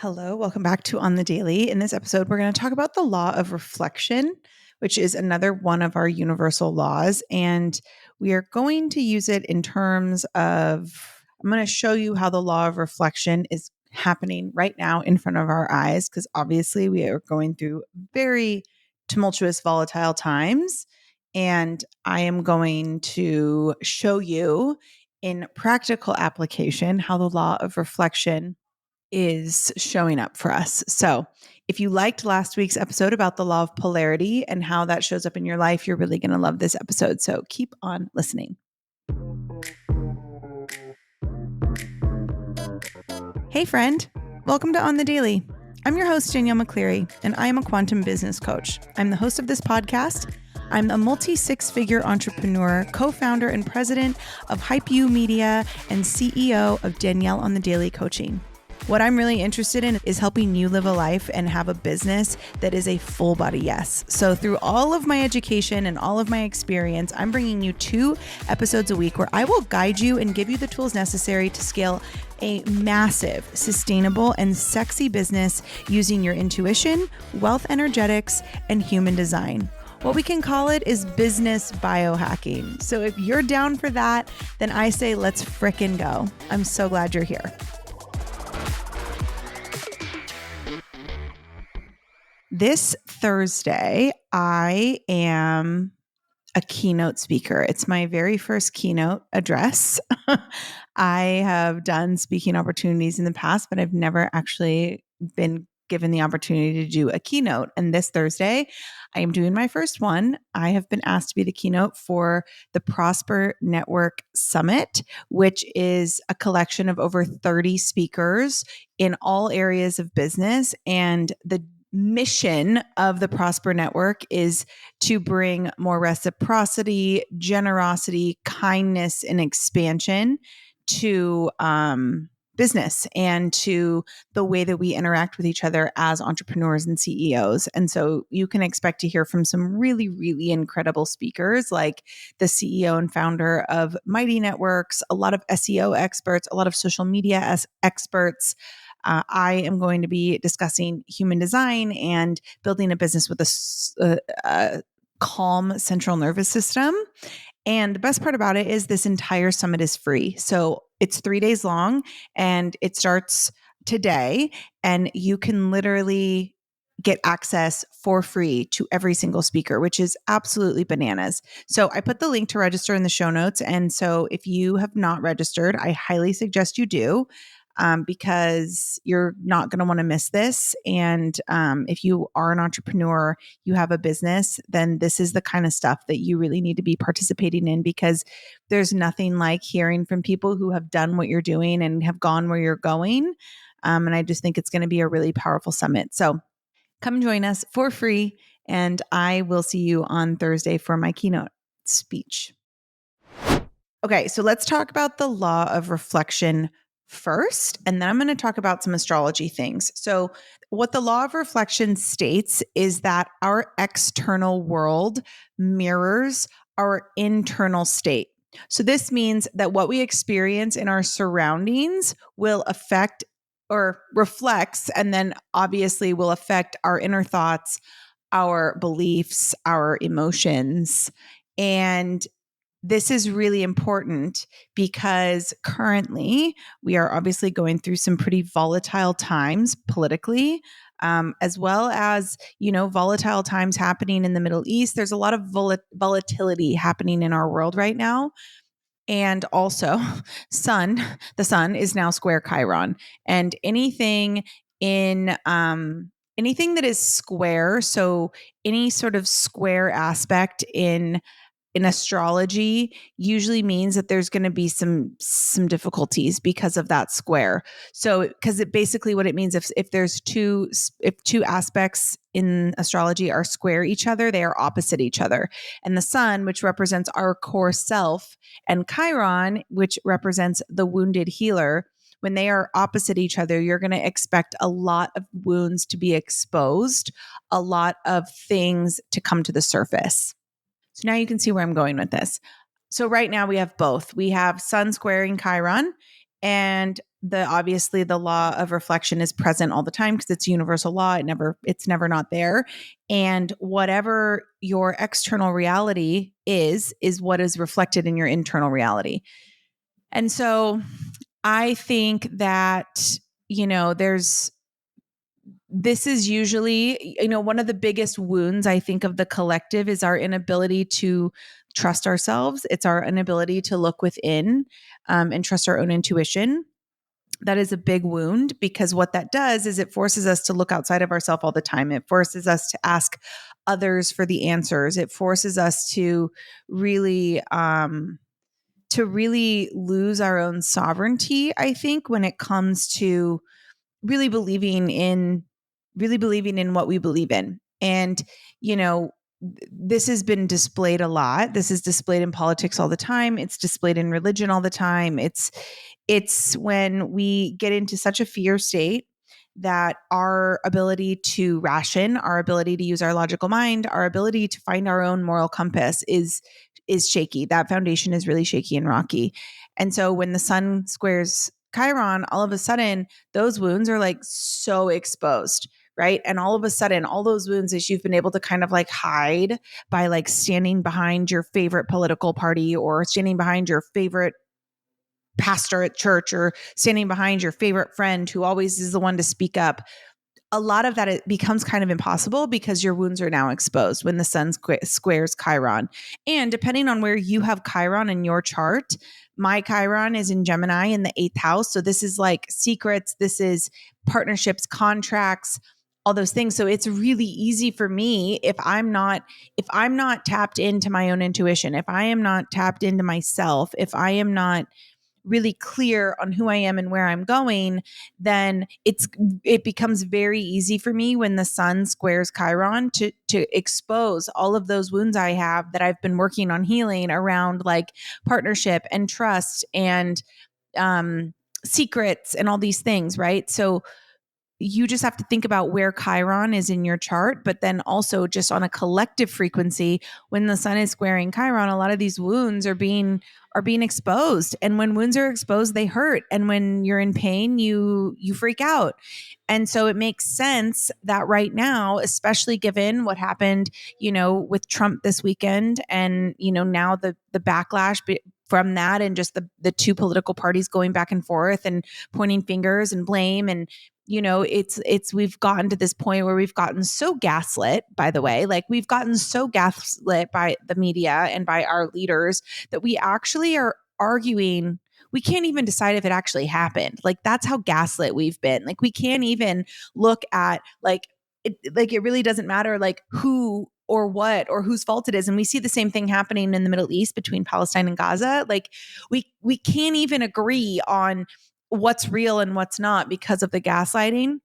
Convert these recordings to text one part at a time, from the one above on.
Hello, welcome back to On the Daily. In this episode, we're going to talk about the law of reflection, which is another one of our universal laws. And we are going to use it in terms of, I'm going to show you how the law of reflection is happening right now in front of our eyes, because obviously we are going through very tumultuous, volatile times. And I am going to show you in practical application how the law of reflection is showing up for us. So, if you liked last week's episode about the law of polarity and how that shows up in your life, you're really going to love this episode. So, keep on listening. Hey, friend. Welcome to On the Daily. I'm your host, Danielle McCleary, and I am a quantum business coach. I'm the host of this podcast. I'm a multi-six-figure entrepreneur, co-founder and president of Hype You Media, and CEO of Danielle on the Daily Coaching. What I'm really interested in is helping you live a life and have a business that is a full body yes. So through all of my education and all of my experience, I'm bringing you 2 episodes a week where I will guide you and give you the tools necessary to scale a massive, sustainable, and sexy business using your intuition, wealth energetics, and human design. What we can call it is business biohacking. So if you're down for that, then I say let's frickin' go. I'm so glad you're here. This Thursday, I am a keynote speaker. It's my very first keynote address. I have done speaking opportunities in the past, but I've never actually been given the opportunity to do a keynote. And this Thursday, I am doing my first one. I have been asked to be the keynote for the Prosper Network Summit, which is a collection of over 30 speakers in all areas of business. And the mission of the Prosper Network is to bring more reciprocity, generosity, kindness, and expansion to business and to the way that we interact with each other as entrepreneurs and CEOs. And so you can expect to hear from some really, really incredible speakers like the CEO and founder of Mighty Networks, a lot of SEO experts, a lot of social media experts. I am going to be discussing human design and building a business with a calm central nervous system. And the best part about it is this entire summit is free. So it's 3 days long and it starts today. And you can literally get access for free to every single speaker, which is absolutely bananas. So I put the link to register in the show notes. And so if you have not registered, I highly suggest you do. Because you're not going to want to miss this. And if you are an entrepreneur, you have a business, then this is the kind of stuff that you really need to be participating in, because there's nothing like hearing from people who have done what you're doing and have gone where you're going. And I just think it's going to be a really powerful summit. So come join us for free. And I will see you on Thursday for my keynote speech. Okay, so let's talk about the law of reflection first, and then I'm going to talk about some astrology things. So, what the law of reflection states is that our external world mirrors our internal state. So, this means that what we experience in our surroundings will affect or reflects, and then obviously will affect our inner thoughts, our beliefs, our emotions. And this is really important because currently we are obviously going through some pretty volatile times politically, as well as, volatile times happening in the Middle East. There's a lot of volatility happening in our world right now. And also, the sun is now square Chiron, and anything that is square, so any sort of square aspect in astrology usually means that there's going to be some difficulties because of that square. So because it basically what it means, if two aspects in astrology are square each other, they are opposite each other. And the sun, which represents our core self, and Chiron, which represents the wounded healer, when they are opposite each other, you're going to expect a lot of wounds to be exposed, a lot of things to come to the surface. So now you can see where I'm going with this. So right now we have both. We have Sun squaring Chiron, And obviously the law of reflection is present all the time because it's universal law. It's never not there. And whatever your external reality is what is reflected in your internal reality. And so I think that, this is usually, one of the biggest wounds I think of the collective is our inability to trust ourselves. It's our inability to look within and trust our own intuition. That is a big wound, because what that does is it forces us to look outside of ourselves all the time. It forces us to ask others for the answers. It forces us to really lose our own sovereignty, I think, when it comes to really believing in what we believe in. And, this has been displayed a lot. This is displayed in politics all the time. It's displayed in religion all the time. It's when we get into such a fear state that our ability to ration, our ability to use our logical mind, our ability to find our own moral compass is shaky. That foundation is really shaky and rocky. And so when the sun squares Chiron, all of a sudden those wounds are like so exposed, right? And all of a sudden, all those wounds that you've been able to kind of like hide by like standing behind your favorite political party, or standing behind your favorite pastor at church, or standing behind your favorite friend who always is the one to speak up. A lot of that, it becomes kind of impossible because your wounds are now exposed when the sun squares Chiron. And depending on where you have Chiron in your chart, my Chiron is in Gemini in the 8th house. So this is like secrets, this is partnerships, contracts, all those things. So it's really easy for me if I'm not tapped into my own intuition, if I am not tapped into myself, if I am not really clear on who I am and where I'm going, then it becomes very easy for me when the sun squares Chiron to expose all of those wounds I have that I've been working on healing around, like partnership and trust and secrets and all these things, right? So you just have to think about where Chiron is in your chart, but then also just on a collective frequency, when the sun is squaring Chiron, a lot of these wounds are being exposed. And when wounds are exposed, they hurt. And when you're in pain, you freak out. And so it makes sense that right now, especially given what happened, with Trump this weekend, and, now the backlash from that, and just the two political parties going back and forth and pointing fingers and blame, and we've gotten to this point where we've gotten so gaslit, by the way, like we've gotten so gaslit by the media and by our leaders that we actually are arguing. We can't even decide if it actually happened. Like, that's how gaslit we've been. Like, we can't even look at it really doesn't matter like who or what or whose fault it is. And we see the same thing happening in the Middle East between Palestine and Gaza. Like, we can't even agree on what's real and what's not because of the gaslighting.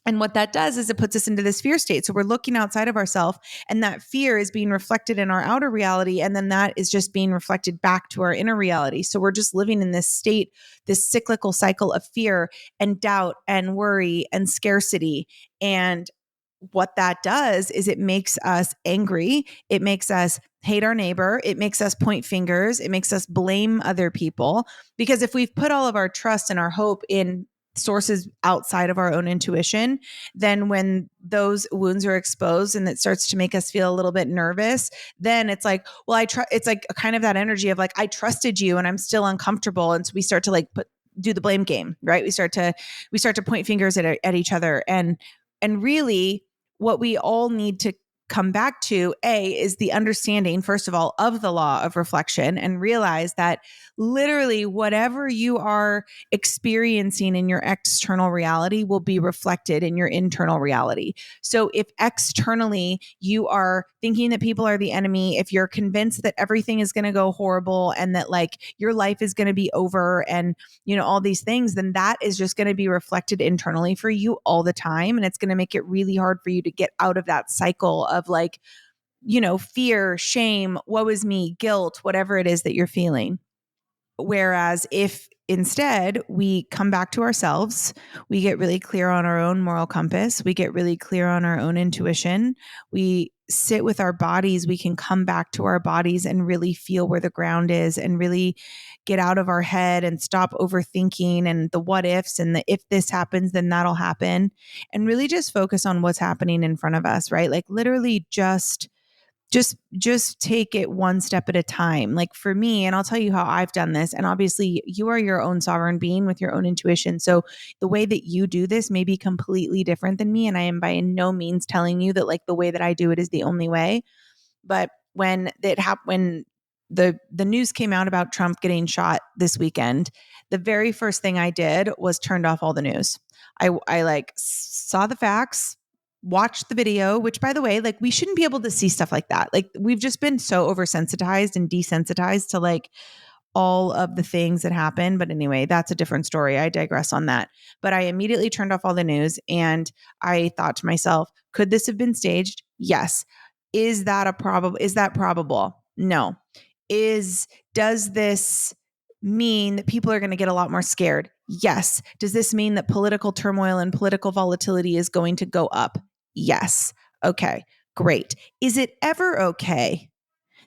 And what that does is it puts us into this fear state. So we're looking outside of ourselves, and that fear is being reflected in our outer reality. And then that is just being reflected back to our inner reality. So we're just living in this state, this cyclical cycle of fear and doubt and worry and scarcity. And what that does is it makes us angry. It makes us hate our neighbor. It makes us point fingers. It makes us blame other people. Because if we've put all of our trust and our hope in sources outside of our own intuition, then when those wounds are exposed and it starts to make us feel a little bit nervous, then it's like, well, it's like kind of that energy of like, I trusted you and I'm still uncomfortable. And so we start to do the blame game, right? We start to point fingers at each other. And really what we all need to come back to, is the understanding, first of all, of the law of reflection, and realize that literally whatever you are experiencing in your external reality will be reflected in your internal reality. So if externally you are thinking that people are the enemy, if you're convinced that everything is going to go horrible and that like your life is going to be over and, all these things, then that is just going to be reflected internally for you all the time. And it's going to make it really hard for you to get out of that cycle of fear, shame, woe is me, guilt, whatever it is that you're feeling. Whereas if instead we come back to ourselves, we get really clear on our own moral compass, we get really clear on our own intuition, we sit with our bodies, we can come back to our bodies and really feel where the ground is and really, get out of our head and stop overthinking and the what ifs and the if this happens, then that'll happen, and really just focus on what's happening in front of us, right? Like literally just take it one step at a time. Like for me, and I'll tell you how I've done this, and obviously you are your own sovereign being with your own intuition. So the way that you do this may be completely different than me, and I am by no means telling you that like the way that I do it is the only way. But when the news came out about Trump getting shot this weekend, the very first thing I did was turned off all the news. I like saw the facts, watched the video, which by the way, like we shouldn't be able to see stuff like that. Like we've just been so oversensitized and desensitized to like all of the things that happen. But anyway, that's a different story. I digress on that. But I immediately turned off all the news and I thought to myself, could this have been staged? Yes. Is that probable? No. Does this mean that people are going to get a lot more scared? Yes. Does this mean that political turmoil and political volatility is going to go up? Yes. Okay, great. Is it ever okay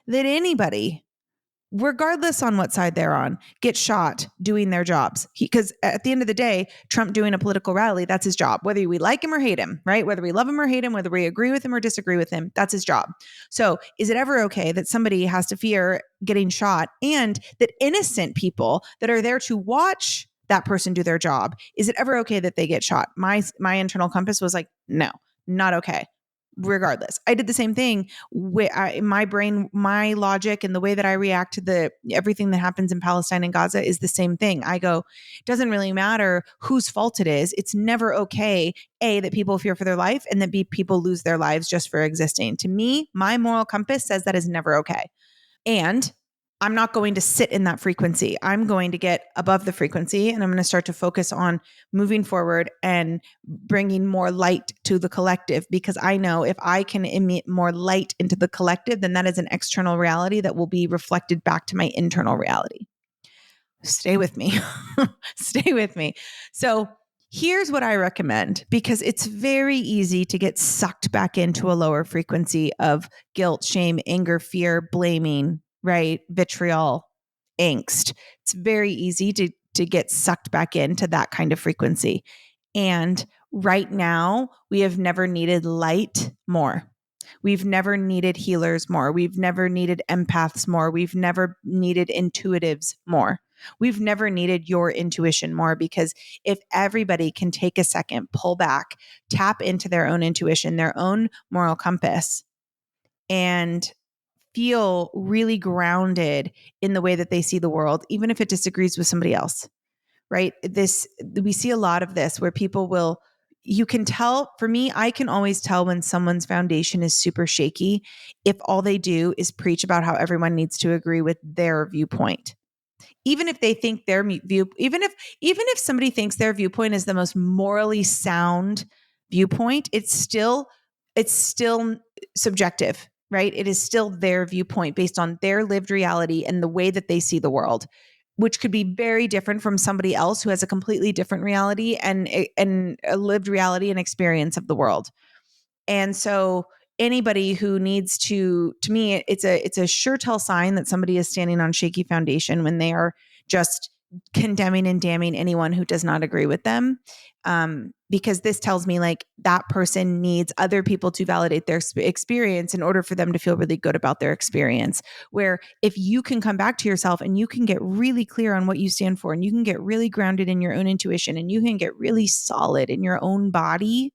that anybody, regardless on what side they're on, get shot doing their jobs? Because at the end of the day, Trump doing a political rally, that's his job. Whether we like him or hate him, right? Whether we love him or hate him, whether we agree with him or disagree with him, that's his job. So is it ever okay that somebody has to fear getting shot and that innocent people that are there to watch that person do their job, is it ever okay that they get shot? My internal compass was like, no, not okay. Regardless, I did the same thing with my brain, my logic, and the way that I react to everything that happens in Palestine and Gaza is the same thing. I go, it doesn't really matter whose fault it is. It's never okay, A, that people fear for their life, and that B, people lose their lives just for existing. To me, my moral compass says that is never okay. And I'm not going to sit in that frequency. I'm going to get above the frequency and I'm going to start to focus on moving forward and bringing more light to the collective, because I know if I can emit more light into the collective, then that is an external reality that will be reflected back to my internal reality. Stay with me. Stay with me. So here's what I recommend, because it's very easy to get sucked back into a lower frequency of guilt, shame, anger, fear, blaming, right? Vitriol, angst. It's very easy to get sucked back into that kind of frequency. And right now, we have never needed light more. We've never needed healers more. We've never needed empaths more. We've never needed intuitives more. We've never needed your intuition more, because if everybody can take a second, pull back, tap into their own intuition, their own moral compass, and feel really grounded in the way that they see the world, even if it disagrees with somebody else, right? We see a lot of this where people will, you can tell, for me, I can always tell when someone's foundation is super shaky if all they do is preach about how everyone needs to agree with their viewpoint. Even if they think their view, even if somebody thinks their viewpoint is the most morally sound viewpoint, it's still subjective, right? It is still their viewpoint based on their lived reality and the way that they see the world, which could be very different from somebody else who has a completely different reality and a lived reality and experience of the world. And so anybody who needs to me, it's a sure tell sign that somebody is standing on shaky foundation when they are just condemning and damning anyone who does not agree with them. Because this tells me like that person needs other people to validate their experience in order for them to feel really good about their experience. Where if you can come back to yourself and you can get really clear on what you stand for, and you can get really grounded in your own intuition, and you can get really solid in your own body,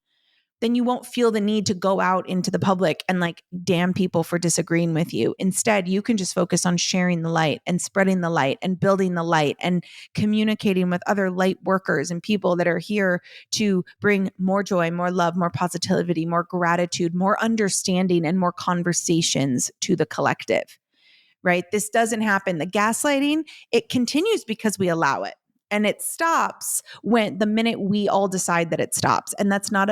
then you won't feel the need to go out into the public and like damn people for disagreeing with you. Instead, you can just focus on sharing the light and spreading the light and building the light and communicating with other light workers and people that are here to bring more joy, more love, more positivity, more gratitude, more understanding, and more conversations to the collective, right? This doesn't happen. The gaslighting, it continues because we allow it. And it stops when the minute we all decide that it stops. And that's not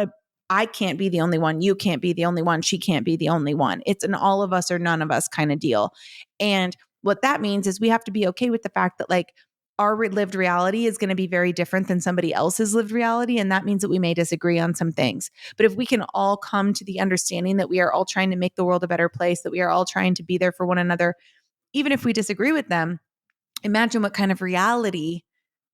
I can't be the only one. You can't be the only one. She can't be the only one. It's an all of us or none of us kind of deal. And what that means is we have to be okay with the fact that like our lived reality is going to be very different than somebody else's lived reality. And that means that we may disagree on some things. But if we can all come to the understanding that we are all trying to make the world a better place, that we are all trying to be there for one another, even if we disagree with them, Imagine what kind of reality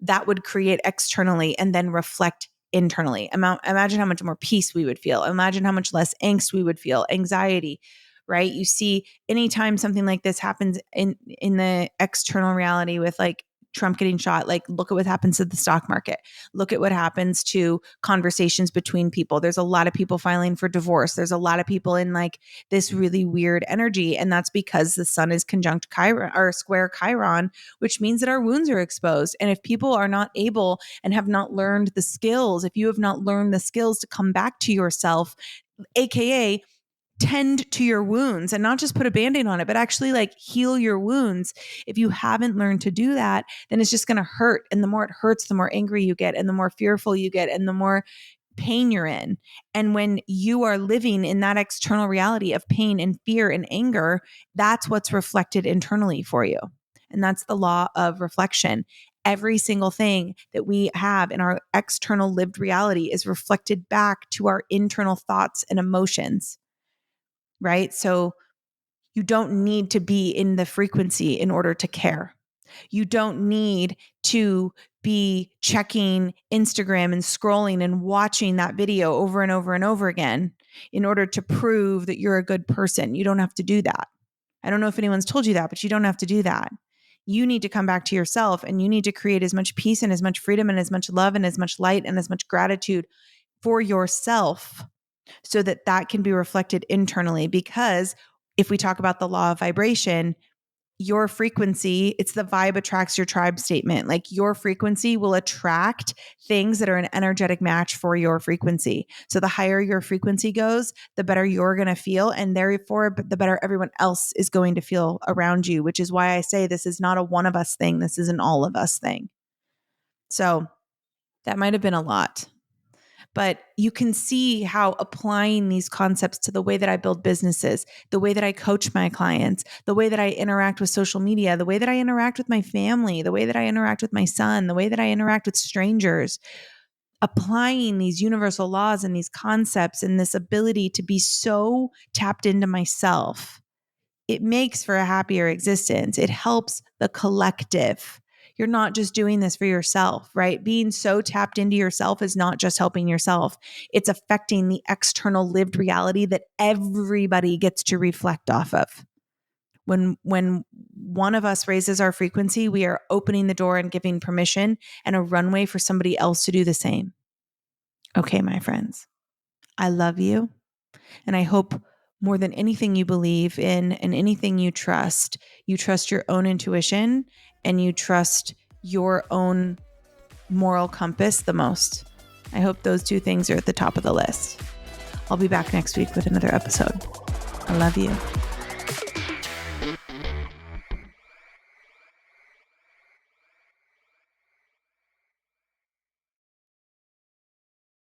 that would create externally and then reflect internally. Imagine how much more peace we would feel. Imagine how much less angst we would feel, anxiety, right? You see, anytime something like this happens in the external reality with like Trump getting shot, like look at what happens to the stock market. Look at what happens to conversations between people. There's a lot of people filing for divorce. There's a lot of people in like this really weird energy. And that's because the sun is conjunct Chiron or square Chiron, which means that our wounds are exposed. And if people are not able and have not learned the skills, if you have not learned the skills to come back to yourself, AKA tend to your wounds and not just put a band-aid on it, but actually like heal your wounds. If you haven't learned to do that, then it's just going to hurt. And the more it hurts, the more angry you get and the more fearful you get and the more pain you're in. And when you are living in that external reality of pain and fear and anger, that's what's reflected internally for you. And that's the law of reflection. Every single thing that we have in our external lived reality is reflected back to our internal thoughts and emotions. Right? So you don't need to be in the frequency in order to care. You don't need to be checking Instagram and scrolling and watching that video over and over and over again in order to prove that you're a good person. You don't have to do that. I don't know if anyone's told you that, but you don't have to do that. You need to come back to yourself and you need to create as much peace and as much freedom and as much love and as much light and as much gratitude for yourself so that that can be reflected internally. Because if we talk about the law of vibration, your frequency, it's the vibe attracts your tribe statement. Like your frequency will attract things that are an energetic match for your frequency. So the higher your frequency goes, the better you're going to feel. And therefore, the better everyone else is going to feel around you, which is why I say this is not a one of us thing. This is an all of us thing. So that might have been a lot. But you can see how applying these concepts to the way that I build businesses, the way that I coach my clients, the way that I interact with social media, the way that I interact with my family, the way that I interact with my son, the way that I interact with strangers, applying these universal laws and these concepts and this ability to be so tapped into myself, it makes for a happier existence. It helps the collective. You're not just doing this for yourself, right? Being so tapped into yourself is not just helping yourself. It's affecting the external lived reality that everybody gets to reflect off of. When one of us raises our frequency, we are opening the door and giving permission and a runway for somebody else to do the same. Okay, my friends, I love you. And I hope more than anything you believe in and anything you trust your own intuition and you trust your own moral compass the most. I hope those two things are at the top of the list. I'll be back next week with another episode. I love you.